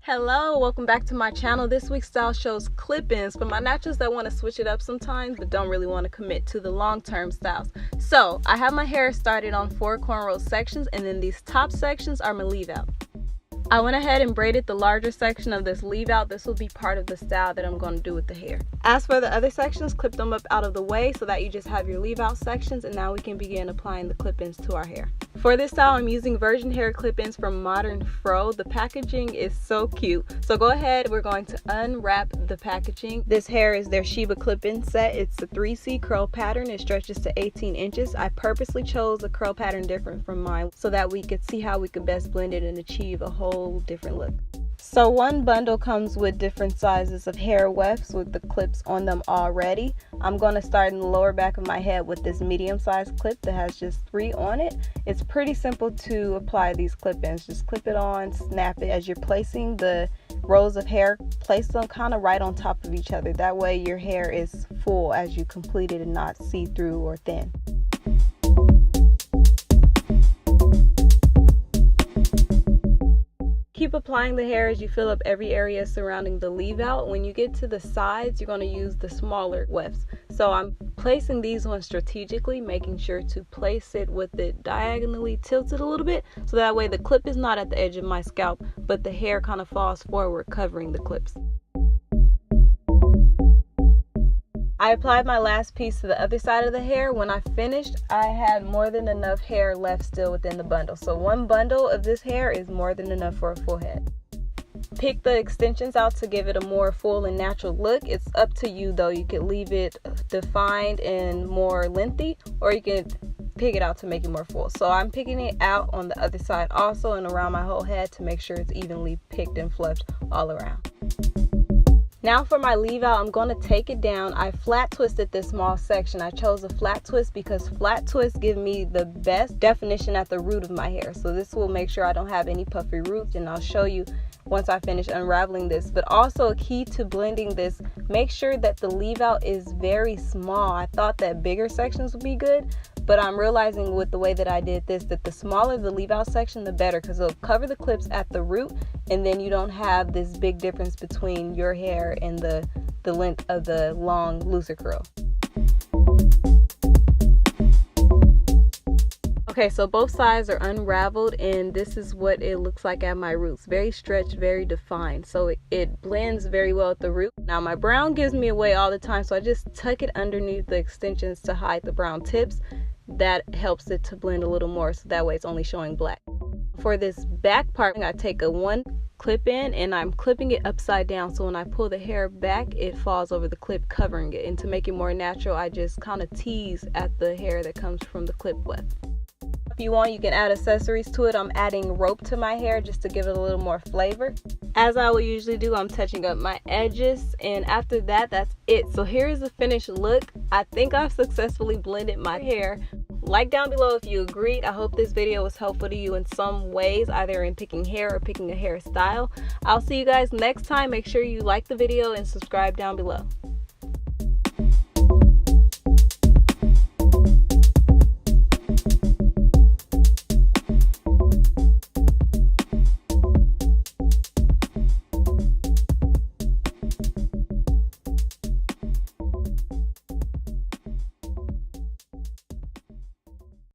Hello, welcome back to my channel. This week's style shows clip-ins for my naturals that want to switch it up sometimes but don't really want to commit to the long-term styles. So I have my hair started on 4 cornrow sections, and then these top sections are my leave out. I went ahead and braided the larger section of this leave out. This will be part of the style that I'm going to do with the hair. As for the other sections, clip them up out of the way so that you just have your leave out sections, and now we can begin applying the clip-ins to our hair. For this style, I'm using virgin hair clip-ins from Modern Fro. The packaging is so cute. So go ahead, we're going to unwrap the packaging. This hair is their Sheba Clip-in Set. It's a 3C curl pattern. It stretches to 18 inches. I purposely chose a curl pattern different from mine so that we could see how we could best blend it and achieve a whole different look. So one bundle comes with different sizes of hair wefts with the clips on them already. I'm going to start in the lower back of my head with this medium-sized clip that has just 3 on it. It's pretty simple to apply these clip-ins. Just clip it on, snap it. As you're placing the rows of hair, place them kind of right on top of each other. That way your hair is full as you complete it and not see-through or thin. Keep applying the hair as you fill up every area surrounding the leave out. When you get to the sides, you're going to use the smaller wefts. So I'm placing these ones strategically, making sure to place it with it diagonally tilted a little bit, so that way the clip is not at the edge of my scalp, but the hair kind of falls forward, covering the clips. I applied my last piece to the other side of the hair. When I finished, I had more than enough hair left still within the bundle. So one bundle of this hair is more than enough for a full head. Pick the extensions out to give it a more full and natural look. It's up to you though. You could leave it defined and more lengthy, or you can pick it out to make it more full. So I'm picking it out on the other side also and around my whole head to make sure it's evenly picked and fluffed all around. Now for my leave out, I'm going to take it down. I flat twisted this small section. I chose a flat twist because flat twists give me the best definition at the root of my hair. So this will make sure I don't have any puffy roots, and I'll show you once I finish unraveling this. But also a key to blending this, make sure that the leave out is very small. I thought that bigger sections would be good, but I'm realizing with the way that I did this that the smaller the leave out section, the better, because it'll cover the clips at the root, and then you don't have this big difference between your hair and the length of the long, looser curl. Okay, so both sides are unraveled, and this is what it looks like at my roots. Very stretched, very defined. So it blends very well at the root. Now my brown gives me away all the time, so I just tuck it underneath the extensions to hide the brown tips. That helps it to blend a little more, so that way it's only showing black. For this back part, I take a 1 clip in and I'm clipping it upside down, so when I pull the hair back it falls over the clip, covering it. And to make it more natural, I just kind of tease at the hair that comes from the clip weft. If you want, you can add accessories to it. I'm adding rope to my hair just to give it a little more flavor. As I would usually do, I'm touching up my edges, and after that, that's it. So here is the finished look. I think I've successfully blended my hair. Like down below if you agreed. I hope this video was helpful to you in some ways, either in picking hair or picking a hairstyle. I'll see you guys next time. Make sure you like the video and subscribe down below.